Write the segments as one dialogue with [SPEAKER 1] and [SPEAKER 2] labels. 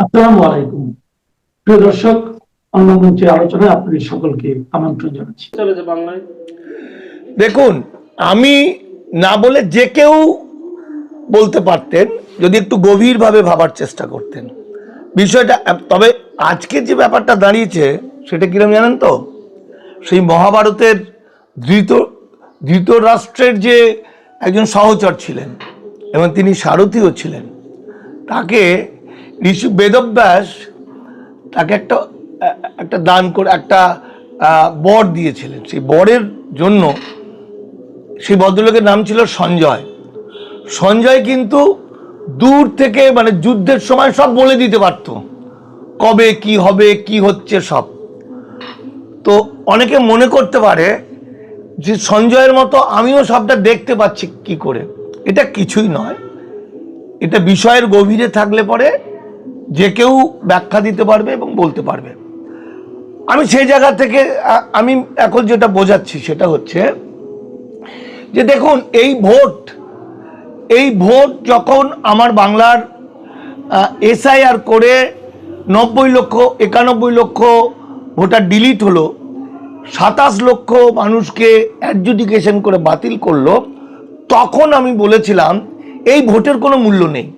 [SPEAKER 1] আসসালামু আলাইকুম। প্রিয় দর্শক, অন্য মঞ্চে আলোচনায় আপনাদের সকলকে আমন্ত্রণ জানাচ্ছি। চলে যে বাংলায়
[SPEAKER 2] দেখুন, আমি না বলে যে কেউ বলতে পারতেন যদি একটু গভীরভাবে ভাবার চেষ্টা করতেন বিষয়টা। তবে আজকে যে ব্যাপারটা দাঁড়িয়েছে সেটা কিরকম জানেন তো, সেই মহাভারতের ধৃতরাষ্ট্রের যে একজন সহচর ছিলেন এবং তিনি সারথীও ছিলেন, তাকে ঋষি বেদব্যাস তাকে একটা একটা দান করে একটা বর দিয়েছিলেন। সেই বরের জন্য সেই ভদ্রলোকের নাম ছিল সঞ্জয়। সঞ্জয় কিন্তু দূর থেকে মানে যুদ্ধের সময় সব বলে দিতে পারত, কবে কি হবে কি হচ্ছে সব। তো অনেকে মনে করতে পারে যে সঞ্জয়ের মতো আমিও সবটা দেখতে পাচ্ছি কি করে। এটা কিছুই নয়, এটা বিষয়ের গভীরে থাকলে পরে যে কেউ ব্যাখ্যা দিতে পারবে এবং বলতে পারবে। আমি সেই জায়গা থেকে আমি এখন যেটা বোঝাচ্ছি সেটা হচ্ছে যে দেখুন, এই ভোট যখন আমার বাংলার এসআইআর করে 91 লক্ষ ভোটার ডিলিট হলো, 27 লক্ষ মানুষকে অ্যাডজুডিকেশন করে বাতিল করলো, তখন আমি বলেছিলাম এই ভোটের কোনো মূল্য নেই,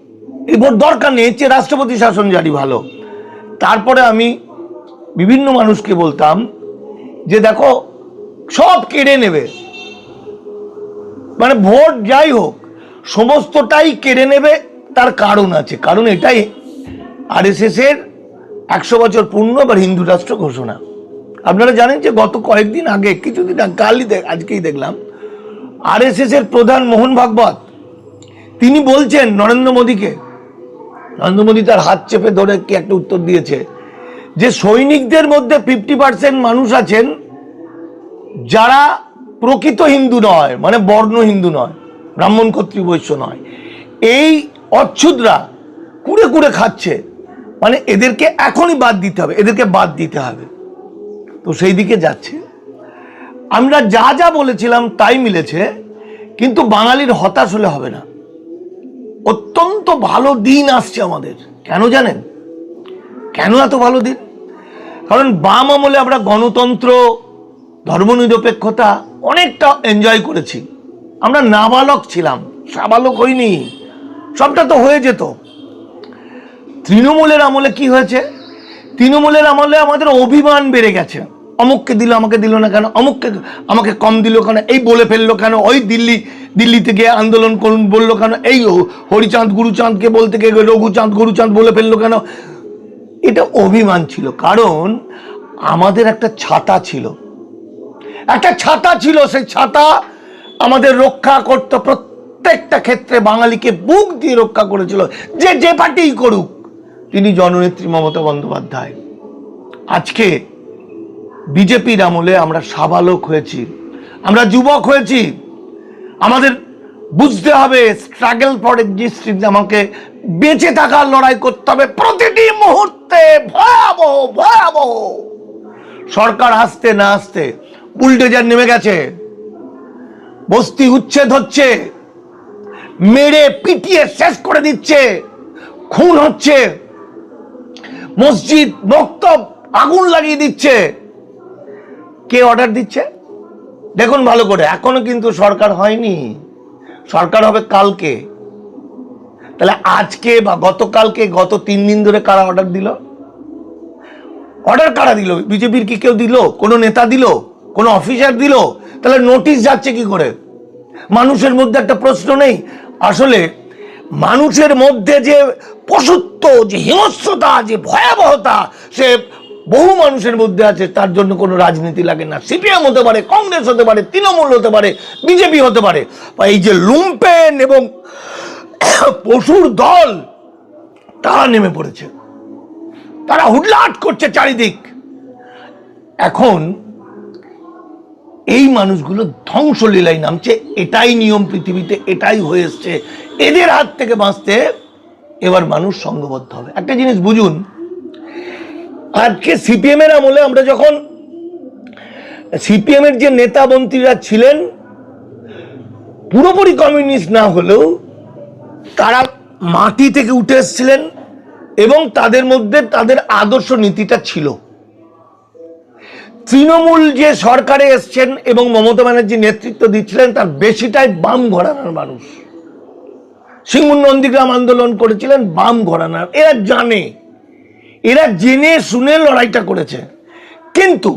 [SPEAKER 2] এই ভোট দরকার নেই, যে রাষ্ট্রপতি শাসন জারি ভালো। তারপরে আমি বিভিন্ন মানুষকে বলতাম যে দেখো, সব কেড়ে নেবে, মানে ভোট যাই হোক সমস্তটাই কেড়ে নেবে। তার কারণ আছে, কারণ এটাই আরএসএস এর 100 বছর পূর্ণ বা হিন্দু রাষ্ট্র ঘোষণা। আপনারা জানেন যে গত কয়েকদিন আগে, কিছুদিন কালই আজকেই দেখলাম, আরএসএস এর প্রধান মোহন ভাগবত তিনি বলছেন নরেন্দ্র মোদীকে, নরেন্দ্র মোদী তার হাত চেপে ধরে কি একটা উত্তর দিয়েছে যে সৈনিকদের মধ্যে 50% মানুষ আছেন যারা প্রকৃত হিন্দু নয়, মানে বর্ণ হিন্দু নয়, ব্রাহ্মণ ক্ষত্রিয় বৈশ্য নয়। এই অচ্ছুতরা কুড়ে কুড়ে খাচ্ছে, মানে এদেরকে এখনই বাদ দিতে হবে, এদেরকে বাদ দিতে হবে। তো সেই দিকে যাচ্ছে। আমরা যা যা বলেছিলাম তাই মিলেছে, কিন্তু বাঙালির হতাশ হলে হবে না। অত্যন্ত ভালো দিন আসছে আমাদের। কেন জানেন কেন এত ভালো দিন? কারণ বাম আমলে আমরা গণতন্ত্র, ধর্মনিরপেক্ষতা অনেকটা এনজয় করেছি। আমরা নাবালক ছিলাম, সাবালক হইনি, সবটা তো হয়ে যেত। তৃণমূলের আমলে কি হয়েছে? তৃণমূলের আমলে আমাদের অভিমান বেড়ে গেছে। অমুককে দিল, আমাকে দিল না কেন, অমুককে আমাকে কম দিল কেন, এই বলে ফেললো কেন, ওই দিল্লিতে গিয়ে আন্দোলন করুন বললো কেন, এই হরিচাঁদ গুরুচাঁদকে বলতে গিয়ে রঘুচাঁদ গুরুচাঁদ বলে ফেললো কেন। এটা অভিমান ছিল, কারণ আমাদের একটা ছাতা ছিল, সেই ছাতা আমাদের রক্ষা করতে প্রত্যেকটা ক্ষেত্রে বাঙালিকে বুক দিয়ে রক্ষা করেছিল, যে পার্টিই করুক। তিনি জননেত্রী মমতা বন্দ্যোপাধ্যায়। আজকে বিজেপির আমলে আমরা সাবালক হয়েছি, আমরা যুবক হয়েছি। আমাদের বুঝতে হবে স্ট্রাগল ফর এক্সিস্টেন্স, আমাকে বেঁচে থাকার লড়াই করতে হবে প্রতিটি মুহূর্তে। ভয়াবহ ভয়াবহ সরকার আসতে না আসতে বুলডোজার নেমে গেছে, বস্তি উচ্ছেদ হচ্ছে, মেরে পিটিয়ে শেষ করে দিচ্ছে, খুন হচ্ছে, মসজিদ মক্তব আগুন লাগিয়ে দিচ্ছে। কে অর্ডার দিচ্ছে দেখুন ভালো করে। এখনো কিন্তু সরকার হয়নি, সরকার হবে কালকে। তাহলে আজকে বা গতকালকে, গত 3 দিন ধরে কারা অর্ডার দিল? অর্ডার কারা দিল? বিজেপির কি কেউ দিল? কোনো নেতা দিল? কোনো অফিসার দিল? তাহলে নোটিশ যাচ্ছে কি করে? মানুষের মধ্যে একটা প্রশ্ন নেই? আসলে মানুষের মধ্যে যে পশুত্ব, যে হিংস্রতা, যে ভয়াবহতা, সে বহু মানুষের মধ্যে আছে। তার জন্য কোনো রাজনীতি লাগে না। সিপিএম হতে পারে, কংগ্রেস হতে পারে, তৃণমূল হতে পারে, বিজেপি হতে পারে, বা এই যে লুম্পেন এবং পশুর দল, তারা নেমে পড়েছে, তারা হুটলাট করছে চারিদিক। এখন এই মানুষগুলো ধ্বংসলীলায় নামছে। এটাই নিয়ম পৃথিবীতে, এটাই হয়ে এসছে। এদের হাত থেকে বাঁচতে এবার মানুষ সংঘবদ্ধ হবে। একটা জিনিস বুঝুন, আজকে সিপিএম এর আমলে আমরা যখন, সিপিএম এর যে নেতা মন্ত্রীরা ছিলেন পুরোপুরি কমিউনিস্ট না হলেও তারা মাটি থেকে উঠে এসেছিলেন, এবং তাদের মধ্যে তাদের আদর্শ নীতিটা ছিল। তৃণমূল যে সরকারে এসছেন এবং মমতা ব্যানার্জি নেতৃত্ব দিচ্ছিলেন তার বেশিটাই বাম ঘরানার মানুষ। সিঙ্গুর নন্দীগ্রাম আন্দোলন করেছিলেন বাম ঘরানার, এরা জেনে শুনে লড়াইটা করেছে। কিন্তু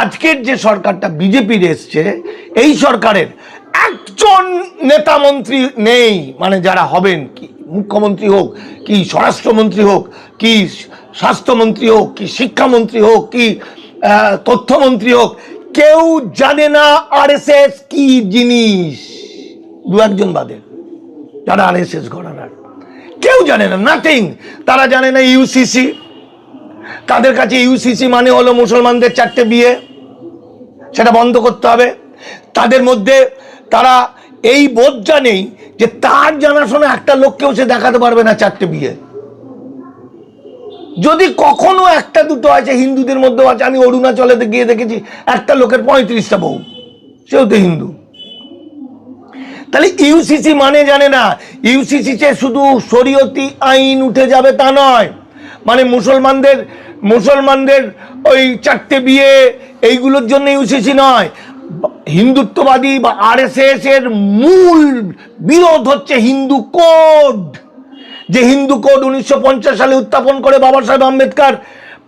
[SPEAKER 2] আজকের যে সরকারটা বিজেপির এসছে, এই সরকারের একজন নেতা মন্ত্রী নেই, মানে যারা হবেন, কি মুখ্যমন্ত্রী হোক, কি স্বরাষ্ট্রমন্ত্রী হোক, কি স্বাস্থ্যমন্ত্রী হোক, কি শিক্ষামন্ত্রী হোক, কি তথ্যমন্ত্রী হোক, কেউ জানে না আরএসএস কি জিনিস। দু একজন বাদে যারা আরএসএস ঘরানার, কেউ জানে না, নাথিং। তারা জানে না ইউসিসি, তাদের কাছে ইউসিসি মানে হলো মুসলমানদের 4টে বিয়ে, সেটা বন্ধ করতে হবে। তাদের মধ্যে তারা এই বোধটা নেই যে তার জানাশোনা একটা লোককেও সে দেখাতে পারবে না 4টে বিয়ে। যদি কখনো একটা দুটো আছে, হিন্দুদের মধ্যেও আছে, আমি অরুণাচলে গিয়ে দেখেছি একটা লোকের 35টা বউ, সেও তো হিন্দু। তাহলে ইউসিসি মানে জানে না। ইউসিসিতে শুধু শরীয়তি আইন উঠে যাবে তা নয়, মানে মুসলমানদের ওই 4টে বিয়ে এইগুলোর জন্য ইউসিসি নয়। হিন্দুত্ববাদী বা আরএসএস এর মূল বিরোধ হচ্ছে হিন্দু কোড। যে হিন্দু কোড 1950 সালে উত্থাপন করে বাবা সাহেব আম্বেদকর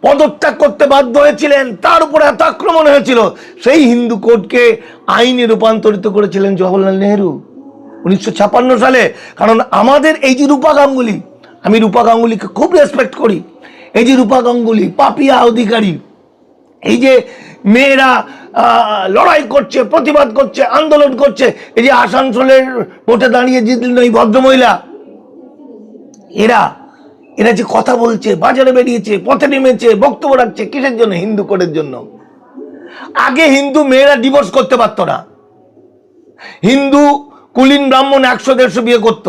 [SPEAKER 2] পদত্যাগ করতে বাধ্য হয়েছিলেন, তার উপরে এত আক্রমণ হয়েছিল, সেই হিন্দু কোডকে আইনে রূপান্তরিত করেছিলেন জওহরলাল নেহরু 1956 সালে। কারণ আমাদের এই যে রূপা গাঙ্গুলি, আমি রূপা গাঙ্গুলিকে খুব রেসপেক্ট করি, এই যে রূপা গাঙ্গুলি, পাপিয়া অধিকারী, এই যে মেয়েরা লড়াই করছে, প্রতিবাদ করছে, আন্দোলন করছে, এই যে আসানসোলের ভোটে দাঁড়িয়ে জিতলেন এই ভদ্রমহিলা, এরা যে কথা বলছে, বাজারে বেরিয়েছে, পথে নেমেছে, বক্তব্য রাখছে, কিসের জন্য? হিন্দু কোডের জন্য। আগে হিন্দু মেয়েরা ডিভোর্স করতে পারতো না, হিন্দু কুলীন ব্রাহ্মণ 100-150 বিয়ে করত,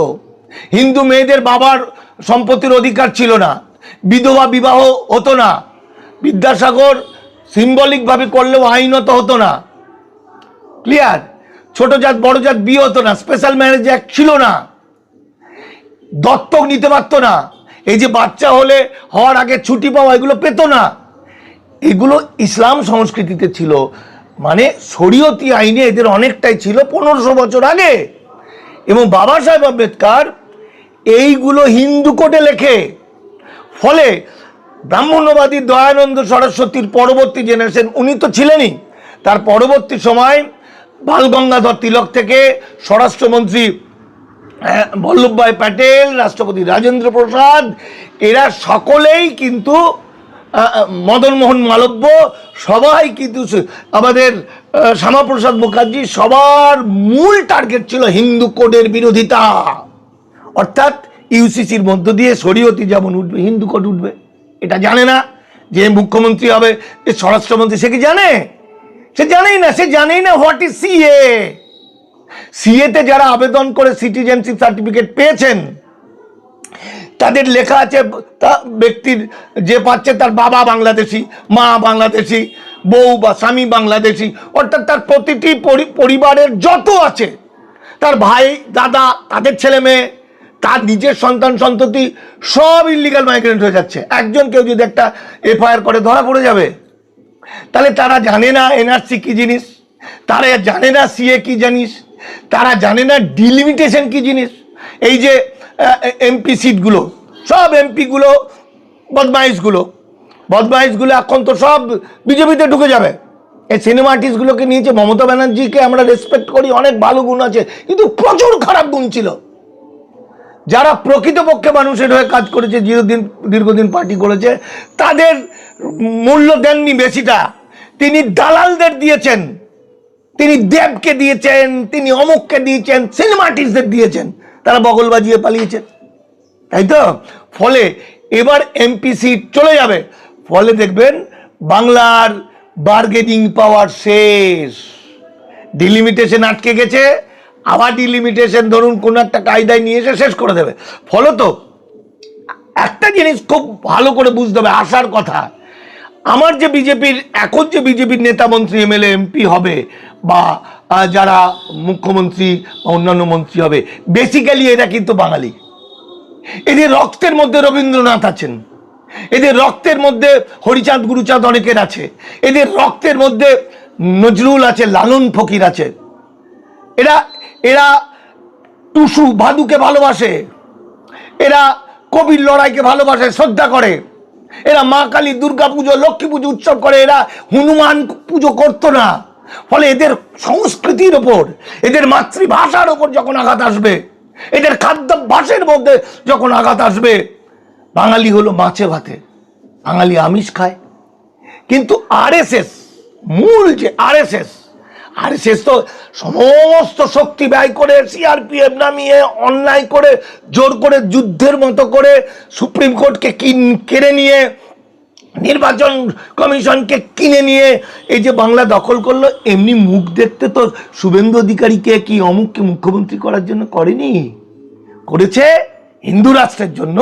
[SPEAKER 2] হিন্দু মেয়েদের বাবার সম্পত্তির অধিকার ছিল না, বিধবা বিবাহ হতো না, বিদ্যাসাগর সিম্বলিক ভাবে করলেও আইনত হতো না, ক্লিয়ার? ছোট জাত বড় জাত বিয়ে হতো না, স্পেশাল ম্যারেজ অ্যাক্ট ছিল না, দত্তক নিতে পারতো না, এই যে বাচ্চা হলে হওয়ার আগে ছুটি পাওয়া এগুলো পেত না। এগুলো ইসলাম সংস্কৃতিতে ছিল, মানে শরীয়তি আইনে এদের অনেকটাই ছিল 1500 বছর আগে। এবং বাবা সাহেব আম্বেদকর এইগুলো হিন্দু কোডে লেখে। ফলে ব্রাহ্মণ্যবাদী দয়ানন্দ সরস্বতীর পরবর্তী জেনারেশন, উনি তো ছিলেনই, তার পরবর্তী সময় বাল গঙ্গাধর তিলক থেকে স্বরাষ্ট্রমন্ত্রী বল্লভভাই প্যাটেল, রাষ্ট্রপতি রাজেন্দ্র প্রসাদ, এরা সকলেই কিন্তু মদন মোহন মালব্য, সবাই কিন্তু আমাদের শ্যামাপ্রসাদ মুখার্জি, সবার মূল টার্গেট ছিল হিন্দু কোডের বিরোধিতা। অর্থাৎ ইউসিসির মধ্য দিয়ে শরীয়তি যেমন উঠবে, হিন্দু কোড উঠবে। এটা জানে না যে মুখ্যমন্ত্রী হবে, যে স্বরাষ্ট্রমন্ত্রী, সে কি জানে? সে জানেই না হোয়াট ইজ সিএ। সিএতে যারা আবেদন করে সিটিজেনশিপ সার্টিফিকেট পেয়েছেন, তাদের লেখা আছে তা ব্যক্তির যে পাচ্ছে তার বাবা বাংলাদেশি, মা বাংলাদেশি, বউ বা স্বামী বাংলাদেশি, অর্থাৎ তার প্রতিটি পরিবারের যত আছে, তার ভাই দাদা, তাদের ছেলে মেয়ে, তার নিজের সন্তান সন্ততি, সব ইলিগাল মাইগ্রেন্ট হয়ে যাচ্ছে। একজন কেউ যদি একটা এফআইআর করে ধরা পড়ে যাবে। তাহলে তারা জানে না এনআরসি কি জিনিস, তারা জানে না সিএ কি জিনিস, তারা জানে না ডিলিমিটেশন কি জিনিস। এই যে এমপি সিটগুলো, সব এমপিগুলো বদমাইশগুলো এখন তো সব বিজেপিতে ঢুকে যাবে। এই সিনেমা আর্টিস্টগুলোকে নিয়েছে। মমতা ব্যানার্জিকে আমরা রেসপেক্ট করি, অনেক ভালো গুণ আছে, কিন্তু প্রচুর খারাপ গুণ ছিল। যারা প্রকৃতপক্ষে মানুষের হয়ে কাজ করেছে, দীর্ঘদিন পার্টি করেছে, তাদের মূল্য দেননি বেশিটা। তিনি দালালদের দিয়েছেন, তিনি দেবকে দিয়েছেন, তিনি অমুককে দিয়েছেন, সিনেমা আর্টিস্টদের দিয়েছেন, তারা বগল বাজিয়ে পালিয়েছেন, তাই তো? ফলে এবার এমপি সিট চলে যাবে। ফলে দেখবেন বাংলার বার্গেনিং পাওয়ার শেষ, ডিলিমিটেশন আটকে গেছে, আবার ডিলিমিটেশন ধরুন কোনো একটা কায়দায় নিয়ে এসে শেষ করে দেবে। ফলত একটা জিনিস খুব ভালো করে বুঝতে হবে, আসার কথা, আমার যে বিজেপির এখন যে বিজেপির নেতা মন্ত্রী এমএলএ এমপি হবে বা যারা মুখ্যমন্ত্রী বা অন্যান্য মন্ত্রী হবে, বেসিক্যালি এরা কিন্তু বাঙালি, এদের রক্তের মধ্যে রবীন্দ্রনাথ আছেন, এদের রক্তের মধ্যে হরিচাঁদ গুরুচাঁদ অনেকের আছে, এদের রক্তের মধ্যে নজরুল আছে, লালন ফকির আছে। এরা এরা টুসু ভাদুকে ভালোবাসে, এরা কবির লড়াইকে ভালোবাসে, শ্রদ্ধা করে। এরা মা কালী, দুর্গা পুজো, লক্ষ্মী পুজো উৎসব করে। এরা হনুমান পুজো করতো না। ফলে এদের সংস্কৃতির ওপর, এদের মাতৃভাষার ওপর যখন আঘাত আসবে, এদের খাদ্যাভ্যাসের মধ্যে যখন আঘাত আসবে, বাঙালি হলো মাছে ভাতে, বাঙালি আমিষ খায়। কিন্তু আরএসএস, মূল যে আরএসএস তো সমস্ত শক্তি ব্যয় করে, সিআরপিএফ নামিয়ে, অন্যায় করে, জোর করে, যুদ্ধের মতো করে সুপ্রিম কোর্টকে কেড়ে নিয়ে, নির্বাচন কমিশনকে কিনে নিয়ে এই যে বাংলা দখল করলো। এমনি মুখ দেখতে তো শুভেন্দু অধিকারীকে কি অমুককে মুখ্যমন্ত্রী করার জন্য করেনি, করেছে হিন্দু রাষ্ট্রের জন্য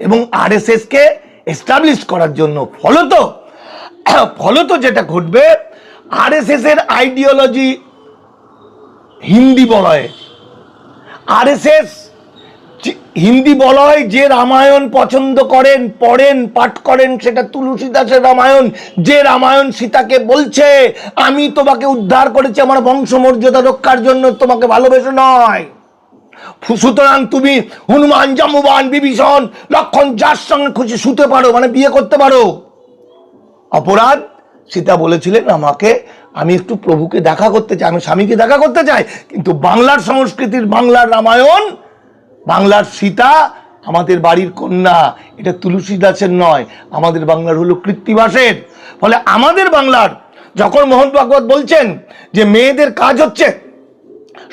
[SPEAKER 2] এবং আরএসএস কে এস্টাবলিশ করার জন্য। ফলত যেটা ঘটবে, আরএসএস এর আইডিওলজি হিন্দি বলয়, আরএসএস হিন্দি বলয়। যে রামায়ণ পছন্দ করেন, পড়েন, পাঠ করেন, সেটা তুলসী দাসের রামায়ণ। যে রামায়ণ সীতাকে বলছে আমি তোমাকে উদ্ধার করেছি আমার বংশমর্যাদা রক্ষার জন্য, তোমাকে ভালোবেসে নয়। সুতরাং তুমি হনুমান, জাম্বুবান, বিভীষণ, লক্ষণ যার সঙ্গে খুশি শুতে পারো, মানে বিয়ে করতে পারো। অপরাধ, সীতা বলেছিলেন আমাকে, আমি একটু প্রভুকে দেখা করতে চাই, আমি স্বামীকে দেখা করতে চাই। কিন্তু বাংলার সংস্কৃতির, বাংলার রামায়ণ, বাংলার সীতা আমাদের বাড়ির কন্যা, এটা তুলসী দাসের নয়, আমাদের বাংলার হলো কৃত্তিবাসের। ফলে আমাদের বাংলার, যখন মোহন ভাগবত বলছেন যে মেয়েদের কাজ হচ্ছে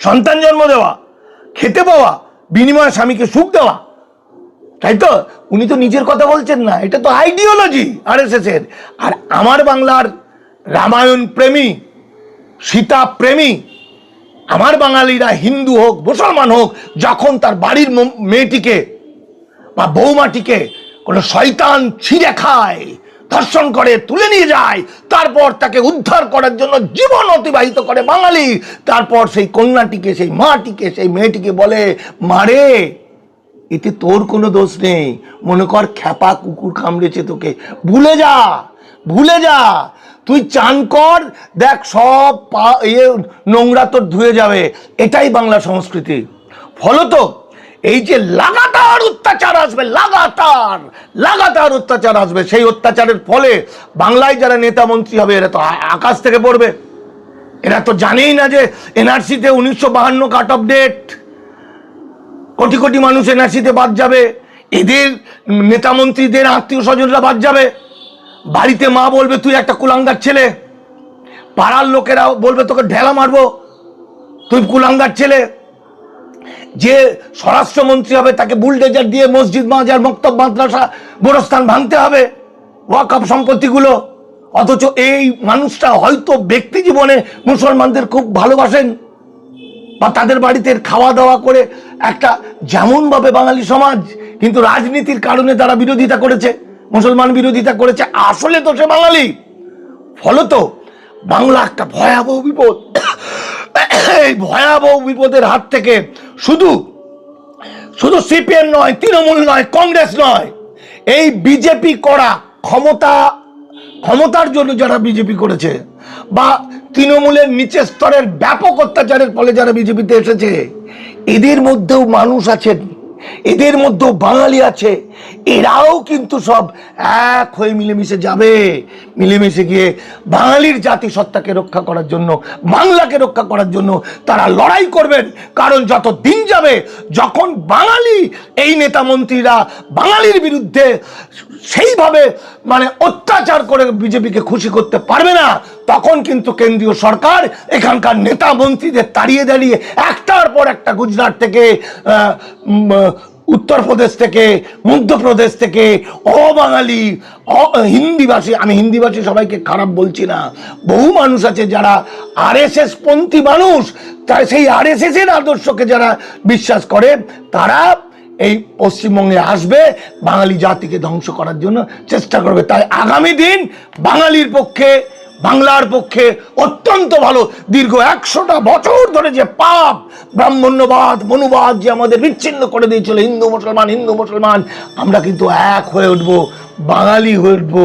[SPEAKER 2] সন্তান জন্ম দেওয়া, খেতে পাওয়া, বিনিময়ে স্বামীকে সুখ দেওয়া, তাই তো? উনি তো নিজের কথা বলছেন না, এটা তো আইডিওলজি আরএসএস এর। আর আমার বাংলার রামায়ণ প্রেমী, সীতা প্রেমী আমার বাঙালিরা, হিন্দু হোক, মুসলমান হোক, যখন তার বাড়ির মেয়েটিকে বা বৌমাটিকে কোনো শয়তান ছিঁড়ে খায়, ধর্ষণ করে, তুলে নিয়ে যায়, তারপর তাকে উদ্ধার করার জন্য জীবন অতিবাহিত করে বাঙালি, তারপর সেই কন্যাটিকে, সেই মাটিকে, সেই মেয়েটিকে বলে, মারে, এতে তোর কোনো দোষ নেই, মনে কর খ্যাপা কুকুর কামড়েছে তোকে, ভুলে যা, তুই চান কর, দেখ সব নোংরা তোর ধুয়ে যাবে। এটাই বাংলা সংস্কৃতি। ফলত এই যে লাগাতার অত্যাচার আসবে, লাগাতার অত্যাচার আসবে, সেই অত্যাচারের ফলে বাংলায় যারা নেতা মন্ত্রী হবে এরা তো আকাশ থেকে পড়বে। এরা তো জানেই না যে এনআরসিতে 1952 cut off date, crore crore মানুষ এনআরসিতে বাদ যাবে, এদের নেতা মন্ত্রীদের আত্মীয় স্বজনরা বাদ যাবে। বাড়িতে মা বলবে তুই একটা কুলাঙ্গার ছেলে, পাড়ার লোকেরা বলবে তোকে ঢেলা মারবো, তুই কুলাঙ্গার ছেলে। যে স্বরাষ্ট্রমন্ত্রী হবে তাকে বুলডোজার দিয়ে মসজিদ, মাজার, মক্তব, মাদ্রাসা, গোরস্থান ভাঙতে হবে, ওয়াকফ সম্পত্তিগুলো। অথচ এই মানুষটা হয়তো ব্যক্তি জীবনে মুসলমানদের খুব ভালোবাসেন, বা তাদের বাড়িতে খাওয়া দাওয়া করে একটা যেমনভাবে বাঙালি সমাজ, কিন্তু রাজনীতির কারণে তারা বিরোধিতা করেছে, মুসলমান বিরোধিতা করেছে, আসলে তো সে বাঙালি। ফলত বাংলা একটা ভয়াবহ বিপদ। এই ভয়াবহ বিপদের হাত থেকে শুধু সিপিএম নয়, তৃণমূল নয়, কংগ্রেস নয়, এই বিজেপি করা ক্ষমতার জন্য যারা বিজেপি করেছে, বা তৃণমূলের নিচের স্তরের ব্যাপক অত্যাচারের ফলে যারা বিজেপিতে এসেছে, এদের মধ্যেও মানুষ আছেন, এদের মধ্যেও বাঙালি আছে। এরাও কিন্তু সব এক হয়ে মিলেমিশে যাবে, মিলেমিশে গিয়ে বাঙালির জাতিসত্তাকে রক্ষা করার জন্য, বাংলাকে রক্ষা করার জন্য তারা লড়াই করবেন। কারণ যত দিন যাবে, যখন বাঙালি এই নেতা মন্ত্রীরা বাঙালির বিরুদ্ধে সেইভাবে মানে অত্যাচার করে বিজেপিকে খুশি করতে পারবে না, তখন কিন্তু কেন্দ্রীয় সরকার এখানকার নেতা মন্ত্রীদের তাড়িয়ে দাঁড়িয়ে একটার পর একটা, গুজরাট থেকে, উত্তরপ্রদেশ থেকে, মধ্যপ্রদেশ থেকে অবাঙালি, হিন্দিভাষী, আমি হিন্দিভাষী সবাইকে খারাপ বলছি না, বহু মানুষ আছে যারা আরএসএস পন্থী মানুষ, তাই সেই আরএসএস এর আদর্শকে যারা বিশ্বাস করে, তারা এই পশ্চিমবঙ্গে আসবে, বাঙালি জাতিকে ধ্বংস করার জন্য চেষ্টা করবে। তাই আগামী দিন বাঙালির পক্ষে, বাংলার পক্ষে অত্যন্ত ভালো। দীর্ঘ 100টা বছর ধরে যে পাপ, ব্রাহ্মণ্যবাদ, মনুবাদ যে আমাদের বিচ্ছিন্ন করে দিয়েছিল, হিন্দু মুসলমান, আমরা কিন্তু এক হয়ে উঠব, বাঙালি হয়ে উঠব।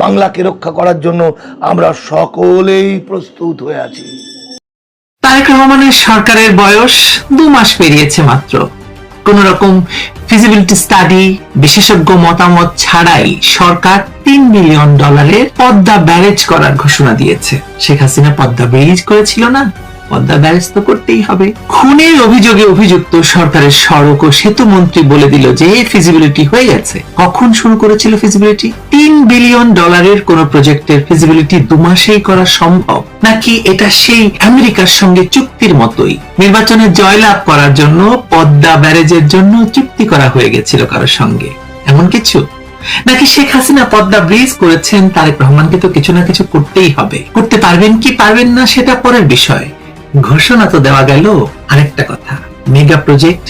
[SPEAKER 2] বাংলাকে রক্ষা করার জন্য আমরা সকলেই প্রস্তুত হয়ে আছি।
[SPEAKER 3] তারেক রহমানের সরকারের বয়স 2 মাস পেরিয়েছে মাত্র। কোন রকম ফিজিবিলিটি স্টাডি, বিশেষজ্ঞ মতামত ছাড়াই সরকার $3 বিলিয়ন পদ্মা ব্যারেজ করার ঘোষণা দিয়েছে। শেখ হাসিনা পদ্মা ব্রিজ করেছিল না, পদ্মা ব্যারেজ তো করতেই হবে। খুনের অভিযোগে অভিযুক্ত সরকারের সড়ক ও সেতু মন্ত্রী বলে দিল যে ফিজিবিলিটি হয়ে গেছে। কখন শুরু করেছিল ফিজিবিলিটি? $3 বিলিয়ন কোন প্রজেক্টের ফিজিবিলিটি 2 মাসেই করা সম্ভব, নাকি এটা সেই আমেরিকার সঙ্গে চুক্তির মতোই নির্বাচনে জয়লাভ করার জন্য পদ্মা ব্যারেজের জন্য চুক্তি করা হয়ে গেছিল কারোর সঙ্গে, এমন কিছু? নাকি শেখ হাসিনা পদ্মা ব্রিজ করেছেন, তারেক রহমানকে তো কিছু না কিছু করতেই হবে। করতে পারবেন কি পারবেন না সেটা পরের বিষয়, ঘোষণা তো দেওয়া গেল। আরেকটা কথা, মেগা প্রজেক্ট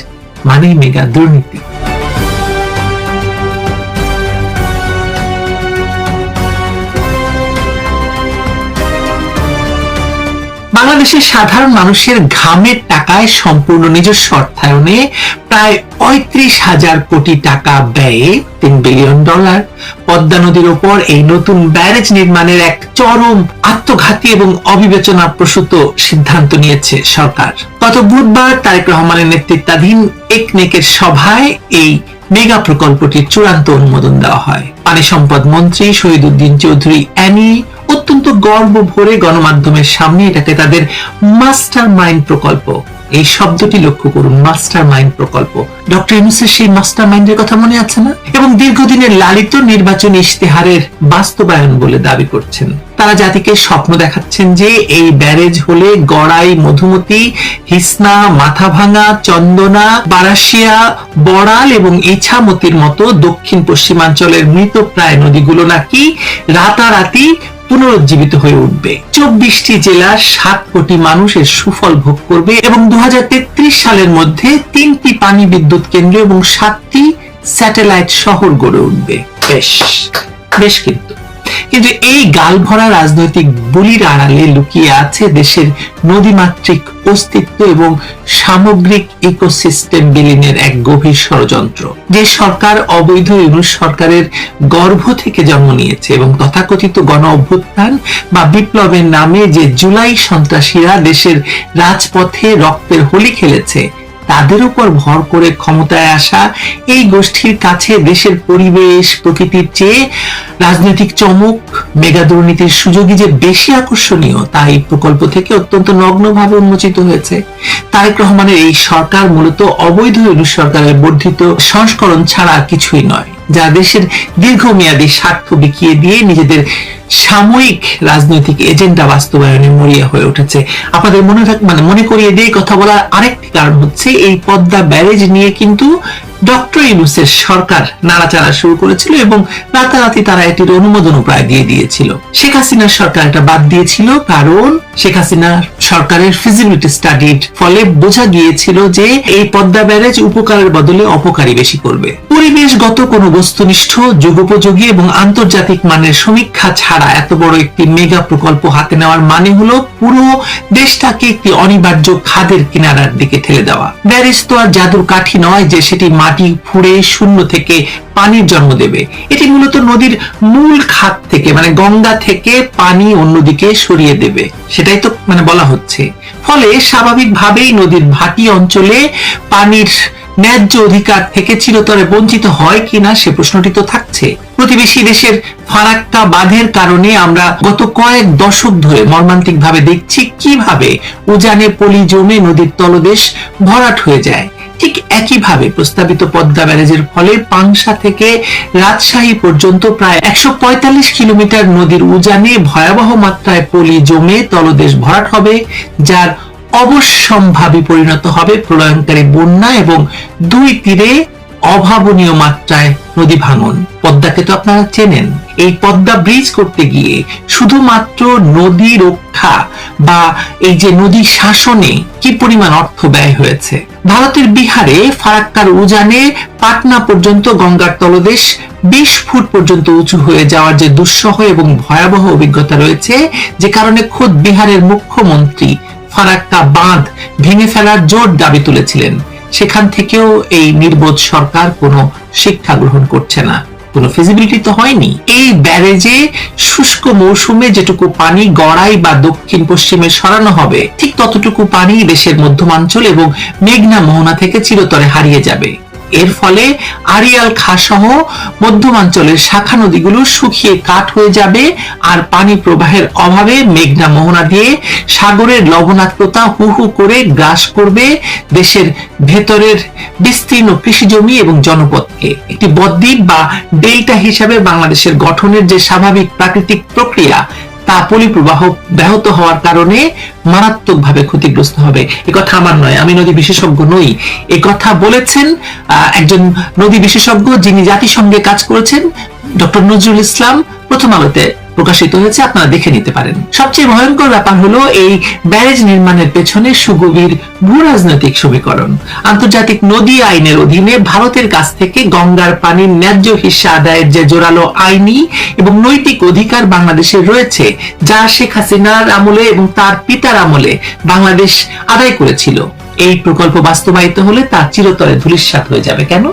[SPEAKER 3] মানেই মেগা দুর্নীতি। বাংলাদেশের সাধারণ মানুষের ঘামের টাকায় সম্পূর্ণ নিজস্ব অর্থায়নে প্রায় 35,000 কোটি টাকা ব্যয়ে $3 বিলিয়ন পদ্মা নদীর ওপর এই নতুন ব্যারেজ নির্মাণের এক চরম আত্মঘাতী এবং অবিবেচনা প্রসূত সিদ্ধান্ত নিয়েছে সরকার। গত বুধবার তারেক রহমানের নেতৃত্বাধীন একনেকের সভায় এই মেগা প্রকল্পটির চূড়ান্ত অনুমোদন দেওয়া হয়। পানি সম্পদ মন্ত্রী শহীদুদ্দিন চৌধুরী অ্যানি অত্যন্ত গর্ব ভরে গণমাধ্যমের সামনে এটাকে তাদের মাস্টার মাইন্ড প্রকল্প, এই শব্দটি লক্ষ্য করুন, মাস্টার মাইন্ড প্রকল্প, ডক্টর ইউনূসের সেই মাস্টার মাইন্ডের কথা মনে আছে না, এবং দীর্ঘদিনের লালিত নির্বাচনী ইশতেহারের বাস্তবায়ন বলে দাবি করছেন। তারা জাতিকে স্বপ্ন দেখাচ্ছেন যে এই ব্যারেজ হলে গড়াই, মধুমতি, হিসনা, মাথাভাঙা, চন্দনা, বারাশিয়া, বড়াল এবং ইছামতির মতো দক্ষিণ পশ্চিমাঞ্চলের মৃতপ্রায় নদীগুলো নাকি রাতারাতি পুনরুজ্জীবিত হয়ে উঠবে। 24টি জেলার 7 কোটি মানুষ এর সুফল ভোগ করবে এবং 2033 সালের মধ্যে 3টি পানি বিদ্যুৎ কেন্দ্র এবং 7টি স্যাটেলাইট শহর গড়ে উঠবে। বেশ কিন্তু এই গালভরা রাজনৈতিক বলির আড়ালে লুকিয়ে আছে দেশের নদীমাতৃক অস্তিত্ব এবং সামগ্রিক ইকোসিস্টেম বিলীনের এক গভীর ষড়যন্ত্র। যে সরকার অবৈধ ইউনূস সরকারের গর্ভ থেকে জন্ম নিয়েছে এবং তথাকথিত গণ অভ্যুত্থান বা বিপ্লবের নামে যে জুলাই সন্ত্রাসীরা দেশের রাজপথে রক্তের হোলি খেলেছে, তাদের উপর ভর করে ক্ষমতায় আসা এই গোষ্ঠীর কাছে দেশের পরিবেশ, প্রকৃতির চেয়ে রাজনৈতিক চমক, মেগা দুর্নীতির সুযোগই যে বেশি আকর্ষণীয়, তা এই প্রকল্প থেকে অত্যন্ত নগ্নভাবে উন্মোচিত হয়েছে। তারেক রহমানের এই সরকার মূলত অবৈধ ইউনূস সরকারের বর্ধিত সংস্করণ ছাড়া কিছুই নয়, যা দেশের দীর্ঘমেয়াদী স্বার্থ বিকিয়ে দিয়ে নিজেদের সাময়িক রাজনৈতিক এজেন্ডা বাস্তবায়নে মরিয়া হয়ে উঠেছে। আপনাদের মনে করিয়ে দিয়ে কথা বলার আরেকটি কারণ হচ্ছে এই পদ্মা ব্যারেজ নিয়ে কিন্তু ডক্টর ইউনূসের সরকার নাড়াচাড়া শুরু করেছিল এবং রাতারাতি তারা এটির অনুমোদনও প্রায় দিয়ে দিয়েছিল। শেখ হাসিনার সরকার এটা বাদ দিয়েছিল, কারণ শেখ হাসিনার সরকারের ফিজিবিলিটি স্টাডির ফলে বোঝা গিয়েছিল যে এই পদ্মা ব্যারেজ উপকারের বদলে অপকারী বেশি করবে। পরিবেশগত কোনো বস্তুনিষ্ঠ, যুগোপযোগী এবং আন্তর্জাতিক মানের সমীক্ষা ছাড়া এত বড় একটি মেগা প্রকল্প হাতে নেওয়ার মানে হলো পুরো দেশটাকে একটি অনিবার্য খাদের কিনারার দিকে ঠেলে দেওয়া। ব্যারেজ তো আর জাদুর কাঠি নয় যে সেটি মাটি ফুঁড়ে শূন্য থেকে পানির জন্ম দেবে। এটি মূলত নদীর মূল খাত থেকে, মানে গঙ্গা থেকে পানি অন্যদিকে সরিয়ে দেবে, সেটাই তো বলা হচ্ছে। ফলে স্বাভাবিকভাবেই নদীর ভাটি অঞ্চলে পানির ন্যায্য অধিকার থেকে চিরতরে বঞ্চিত হয় কিনা সে প্রশ্নটি তো থাকছে। প্রতিবেশী দেশের ফারাক্কা বাঁধের কারণে আমরা গত কয়েক দশক ধরে মর্মান্তিক ভাবে দেখছি কিভাবে উজানে পলি জমে নদীর তলদেশ ভরাট হয়ে যায়। ঠিক একইভাবে প্রস্তাবিত পদ্মা ব্যারেজের ফলে পাংশা থেকে রাজশাহী পর্যন্ত প্রায় 145 কিলোমিটার নদীর উজানে ভয়াবহ মাত্রায় পলি জমে তলদেশ ভরাট হবে, যার অবশ্যম্ভাবী পরিণত হবে প্রলয়ঙ্কারী বন্যা এবং 2 তীরে অভাবনীয় মাত্রায় নদী ভাঙন। পদ্মাকে তো আপনারা চেনেন। এই পদ্মা ব্রিজ করতে গিয়ে শুধুমাত্র নদী রক্ষা বা এই যে নদী শাসনে কি পরিমাণ অর্থ ব্যয় হয়েছে। ভারতের বিহারে ফারাক্কার উজানে পাটনা পর্যন্ত গঙ্গার তলদেশ 20 ফুট পর্যন্ত উঁচু হয়ে যাওয়ার যে দুঃসহ এবং ভয়াবহ অভিজ্ঞতা রয়েছে, যে কারণে খোদ বিহারের মুখ্যমন্ত্রী ফারাক্কা বাঁধ ভেঙে ফেলার জোর দাবি তুলেছিলেন, সেখান থেকেও এই নির্বোধ সরকার কোনো শিক্ষা গ্রহণ করছে না। কোনো ফিজিবিলিটি তো হয়নি। এই ব্যারেজে শুষ্ক মৌসুমে যেটুকু পানি গড়াই বা দক্ষিণ পশ্চিমে সরানো হবে, ঠিক ততটুকু পানি দেশের মধ্যমাঞ্চল এবং মেঘনা মোহনা থেকে চিরতরে হারিয়ে যাবে। এর ফলে আড়িয়াল খাঁ সহ মধ্যমাঞ্চলের শাখা নদীগুলো শুকিয়ে কাঠ হয়ে যাবে, আর পানি প্রবাহের অভাবে মেঘনা মোহনা দিয়ে সাগরের লবণাক্ততা হু হু করে গ্রাস করবে দেশের ভেতরের বিস্তীর্ণ কৃষিজমি এবং জনপদকে। একটি বদ্বীপ বা ডেল্টা হিসাবে বাংলাদেশের গঠনের যে স্বাভাবিক প্রাকৃতিক প্রক্রিয়া, তা পরিপ্রবাহ ব্যাহত হওয়ার কারণে মারাত্মকভাবে ক্ষতিগ্রস্ত হবে। একথা আমার নয়, আমি নদী বিশেষজ্ঞ নই। একথা বলেছেন একজন নদী বিশেষজ্ঞ যিনি জাতিসংঘে কাজ করেছেন, ডক্টর নজরুল ইসলাম। প্রথম আলোতে প্রকাশিত হয়েছে, আপনারা দেখে নিতে পারেন। সবচেয়ে ভয়ঙ্কর ব্যাপার হলো এই ব্যারেজ নির্মাণের পেছনে সুগভীর ভূ রাজনৈতিক সমীকরণ। আন্তর্জাতিক নদী আইনের অধীনে ভারতের কাছ থেকে গঙ্গার পানির ন্যায্য হিস্সা আদায়ের যে জোরালো আইনি এবং নৈতিক অধিকার বাংলাদেশের রয়েছে, যা শেখ হাসিনার আমলে এবং তার পিতার আমলে বাংলাদেশ আদায় করেছিল, এই প্রকল্প বাস্তবায়িত হলে তা চিরতরে ধূলিসাৎ হয়ে যাবে। কেন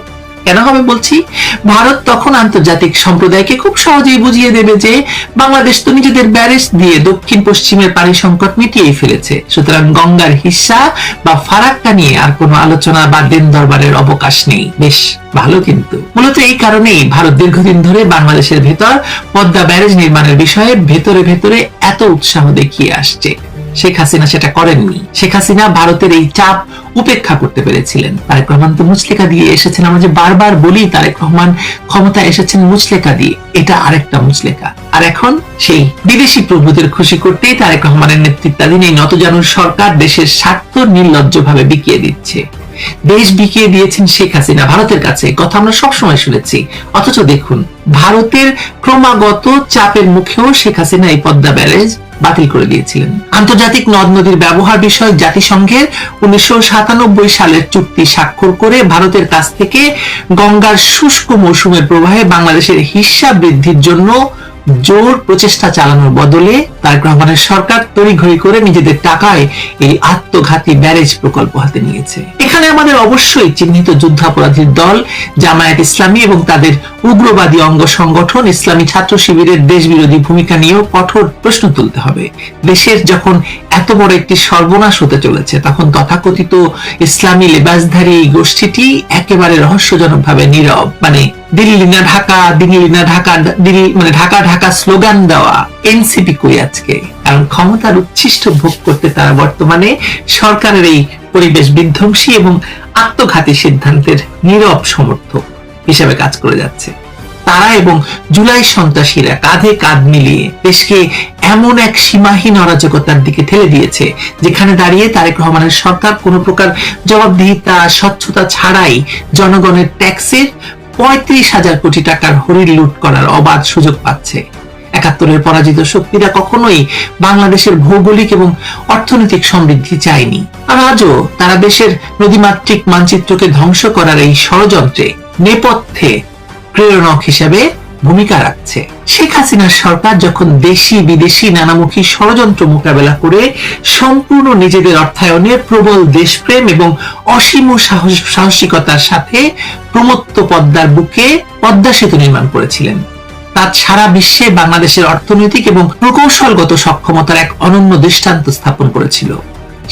[SPEAKER 3] হবে বলছি? ভারত তখন আন্তর্জাতিক সম্প্রদায়কে খুব সহজেই বুঝিয়ে দেবে যে বাংলাদেশ তো নিজেদের ব্যারেজ দিয়ে দক্ষিণ পশ্চিমের পানি সংকট মিটিয়ে ফেলেছে, সুতরাং গঙ্গার হিস্সা বা ফারাক্কা নিয়ে আর কোনো আলোচনা বা দেন দরবারের অবকাশ নেই। বেশ ভালো। কিন্তু মূলত এই কারণেই ভারত দীর্ঘদিন ধরে বাংলাদেশের ভেতর পদ্মা ব্যারেজ নির্মাণের বিষয়ে ভেতরে এত উৎসাহ দেখিয়ে আসছে। শেখ হাসিনা সেটা করেননি। শেখ হাসিনা ভারতের এই চাপ উপেক্ষা করতে পেরেছিলেন। তারেক রহমান তো মুচলেকা দিয়ে এসেছেন। আমরা যে বারবার বলি তারেক রহমান ক্ষমতা এসেছেন মুচলেকা দিয়ে, এটা আরেকটা মুচলেকা। আর এখন সেই বিদেশি প্রভুদের খুশি করতেই তারেক রহমানের নেতৃত্বাধীন এই নতজানুর সরকার দেশের স্বার্থ নির্লজ্জভাবে বিকিয়ে দিচ্ছে। দেশ বিকিয়ে দিয়েছেন শেখ হাসিনা ভারতের কাছে, কথা আমরা সবসময় শুনেছি। অথচ দেখুন, ভারতের ক্রমাগত চাপের মুখেও শেখ হাসিনা এই পদ্মা ব্যারেজ বাতিল করে দিয়েছিলেন। আন্তর্জাতিক নদ নদীর ব্যবহার বিষয়ক জাতিসংঘের 1997 সালের চুক্তি স্বাক্ষর করে ভারতের কাছ থেকে গঙ্গার শুষ্ক মৌসুমের প্রবাহে বাংলাদেশের হিস্সা বৃদ্ধির জন্য জোর প্রচেষ্টা চালানোর বদলে তারেক রহমানের সরকার তড়িঘড়ি করে নিজেদের টাকায় এই আত্মঘাতী ব্যারেজ প্রকল্প হাতে নিয়েছে। এখানে আমাদের অবশ্যই চিহ্নিত যুদ্ধাপরাধীর দল জামায়াত ইসলামী এবং তাদের উগ্রবাদী অঙ্গ সংগঠন ইসলামী ছাত্র শিবিরের দেশবিরোধী ভূমিকা নিয়েও কঠোর প্রশ্ন তুলতে হবে। দেশের যখন এত বড় একটি সর্বনাশ হতে চলেছে, তখন তথাকথিত ইসলামী লেবাসধারী এই গোষ্ঠীটি একেবারে রহস্যজনকভাবে নীরব। মানে দিল্লি না ঢাকা, দিল্লি না ঢাকা, দিল্লি মানে ঢাকা ঢাকা স্লোগান দেওয়া এনসিপি কই আজকে? কারণ ক্ষমতার উচ্ছিষ্ট ভোগ করতে তারা বর্তমানে সরকারের এই পরিবেশ বিধ্বংসী এবং আত্মঘাতী সিদ্ধান্তের নীরব সমর্থক হিসেবে কাজ করে যাচ্ছে। তারা এবং জুলাই সন্ত্রাসীরা কাঁধে কাঁধ মিলিয়ে দেশকে এমন এক সীমাহীন অরাজকতার দিকে ঠেলে দিয়েছে, যেখানে দাঁড়িয়ে তারেক রহমানের সরকার কোনো প্রকার জবাবদিহিতা, স্বচ্ছতা ছাড়াই জনগণের ট্যাক্সের 35,000 কোটি টাকার হরির লুট করার অবাধ সুযোগ পাচ্ছে। 71-এর পরাজিত শক্তিরা কখনোই বাংলাদেশের ভৌগোলিক এবং অর্থনৈতিক সমৃদ্ধি চায়নি। আর আজও তারা দেশের নদীমাতৃক মানচিত্রকে ধ্বংস করার এই ষড়যন্ত্রে নেপথ্যে প্রেরণক হিসেবে ভূমিকা রাখছে। শেখ হাসিনার সরকার যখন দেশি বিদেশি নানামুখী ষড়যন্ত্র মোকাবেলা করে সম্পূর্ণ নিজেদের অর্থায়নে প্রবল দেশপ্রেম এবং অসীম সাহসিকতার সাথে প্রমত্ত পদ্মার বুকে পদ্মা সেতু নির্মাণ করেছিলেন, তা সারা বিশ্বে বাংলাদেশের অর্থনৈতিক এবং প্রকৌশলগত সক্ষমতার এক অনন্য দৃষ্টান্ত স্থাপন করেছিল।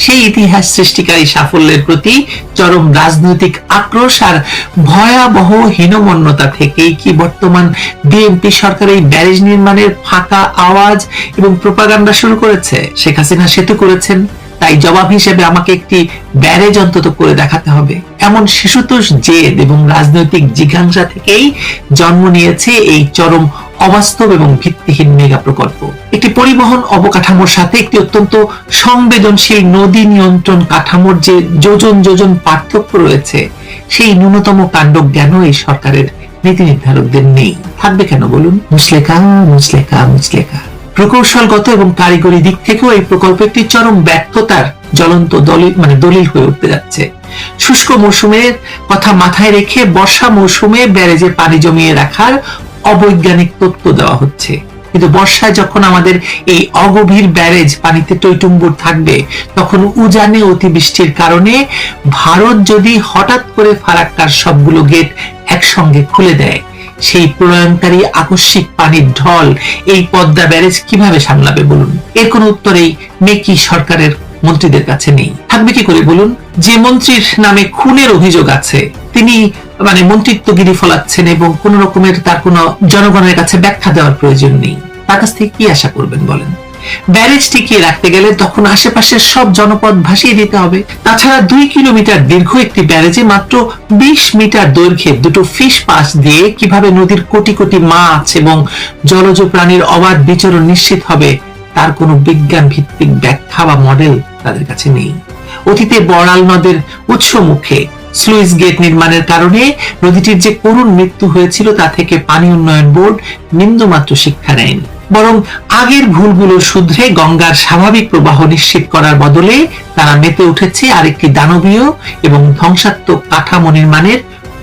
[SPEAKER 3] সেই ইতিহাস সৃষ্টিকারী সাফল্যের প্রতি চরম রাজনৈতিক আক্রোশ আর ভয়াবহ হীনমন্যতা থেকেই কি বর্তমান বিএনপি সরকার এই ব্যারেজ নির্মাণের ফাঁকা আওয়াজ এবং প্রোপাগান্ডা শুরু করেছে? শেখ হাসিনা সেতু করেছেন, তাই জবাব হিসেবে আমাকে একটি ব্যারেজ অন্তত করে দেখাতে হবে, এমন শিশুতোষ জেদ এবং রাজনৈতিক জিজ্ঞাসা থেকেই জন্ম নিয়েছে এই চরম অবাস্তব এবং ভিত্তিহীন মেগা প্রকল্প। একটি পরিবহন অবকাঠামোর সাথে একটি অত্যন্ত সংবেদনশীল নদী নিয়ন্ত্রণ কাঠামোর যে যোজন পার্থক্য রয়েছে, সেই ন্যূনতম কাণ্ডজ্ঞানও এই সরকারের নীতি নির্ধারকদের নেই। থাকবে কেন বলুন? মুচলেকা। প্রকৌশলগত এবং কারিগরি দিক থেকেও এই প্রকল্প একটি চরম ব্যর্থতার জ্বলন্ত দলিল হয়ে উঠতে যাচ্ছে। শুষ্ক মৌসুমের কথা মাথায় রেখে বর্ষা মৌসুমে ব্যারেজে পানি জমিয়ে রাখার অবৈজ্ঞানিক তথ্য দেওয়া হচ্ছে, কিন্তু বর্ষায় যখন আমাদের এই অগভীর ব্যারেজ পানিতে টইটুম্বুর থাকবে, তখন উজানে অতিবৃষ্টির কারণে ভারত যদি হঠাৎ করে ফারাক্কার সবগুলো গেট একসঙ্গে খুলে দেয়, সেই প্রলয়ঙ্কারী আকস্মিক পানির ঢল এই পদ্মা ব্যারেজ কিভাবে সামলাবে বলুন? এর কোনো উত্তর এই মেকি সরকারের মন্ত্রীদের কাছে নেই। থাকবে কি করে বলুন? যে মন্ত্রীর নামে খুনের অভিযোগ আছে, তিনি মন্ত্রিত্বগিরি ফলাচ্ছেন এবং কোন রকমের তার কোনো জনগণের কাছে ব্যাখ্যা দেওয়ার প্রয়োজন নেই। তার কাছ থেকে কি আশা করবেন বলেন? ব্যারেজ টিকিয়ে রাখতে গেলে তখন আশেপাশের সব জনপদ ভাসিয়ে দিতে হবে। তাছাড়া 2 কিলোমিটার দীর্ঘ একটি ব্যারেজে মাত্র 20 মিটার দৈর্ঘ্যে দুটো ফিশ পাস দিয়ে কিভাবে নদীর কোটি কোটি মাছ এবং জলজ প্রাণীর অবাধ বিচরণ নিশ্চিত হবে, তার কোনো বিজ্ঞান ভিত্তিক ব্যাখ্যা বা মডেল তাদের কাছে নেই। অতীতে বড়াল নদের উৎস মুখে স্লুইস গেট নির্মাণের কারণে নদীটির যে করুণ মৃত্যু হয়েছিল, তা থেকে পানি উন্নয়ন বোর্ড বিন্দুমাত্র শিক্ষা নেয়নি, বরং আগের ভুলগুলো শুধরে গঙ্গার স্বাভাবিক প্রবাহ নিশ্চিত করার বদলে তারা মেতে উঠেছে আরেকটি দানবীয় এবং ধ্বংসাত্মক কাঠামো নির্মাণের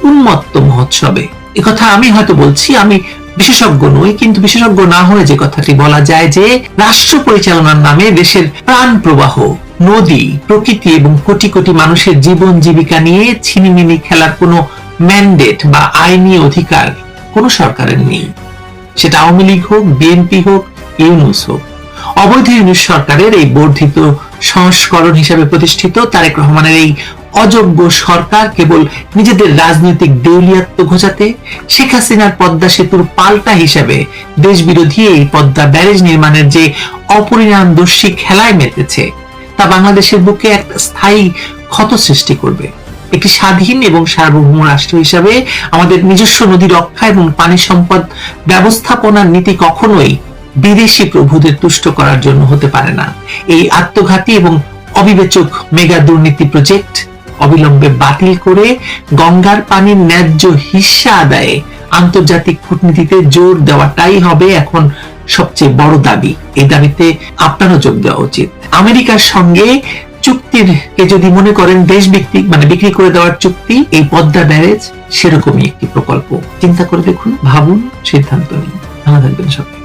[SPEAKER 3] উন্মত্ত মহোৎসবে। একথা আমি হয়তো বলছি, আমি বিশেষজ্ঞ নই, কিন্তু বিশেষজ্ঞ না হয়ে যে কথাটি বলা যায় যে রাষ্ট্র পরিচালনার নামে দেশের প্রাণ প্রবাহ, নদী, প্রকৃতি এবং কোটি কোটি মানুষের জীবন জীবিকা নিয়ে ছিনিমিনি খেলার কোনো ম্যান্ডেট বা আইনি অধিকার কোন সরকারের নেই। সেটা আওয়ামী লীগ হোক, বিএনপি হোক, ইউনূস হোক। অবৈধ ইউনূস সরকারের এই বর্ধিত সংস্করণ হিসেবে প্রতিষ্ঠিত তারেক রহমানের এই অযোগ্য সরকার কেবল নিজেদের রাজনৈতিক দেউলিয়াত্ব ঘোচাতে শেখ হাসিনার পদ্মা সেতুর পাল্টা হিসেবে দেশ বিরোধী এই পদ্মা ব্যারেজ নির্মাণের যে অপরিণামদর্শী খেলায় মেতেছে, তা বাংলাদেশের বুকে একটা স্থায়ী ক্ষত সৃষ্টি করবে। একটি স্বাধীন এবং সার্বভৌম রাষ্ট্র হিসাবে আমাদের নিজস্ব নদী রক্ষা এবং পানি সম্পদ ব্যবস্থাপনার নীতি কখনোই বিদেশি প্রভুদের তুষ্ট করার জন্য হতে পারে না। এই আত্মঘাতী এবং অবিবেচক মেগা দুর্নীতি প্রজেক্ট অবিলম্বে বাতিল করে গঙ্গার পানির ন্যায্য হিস্সা আদায়ে আন্তর্জাতিক কূটনীতিতে জোর দেওয়াটাই হবে এখন সবচেয়ে বড় দাবি। এই দাবিতে আপনারও যোগ দেওয়া উচিত। আমেরিকার সঙ্গে চুক্তির কে যদি মনে করেন দেশ ভিত্তিক বিক্রি করে দেওয়ার চুক্তি, এই পদ্মা ব্যারেজ সেরকমই একটি প্রকল্প। চিন্তা করে দেখুন, ভাবুন, সিদ্ধান্ত নিন। ভালো থাকবেন সবাই।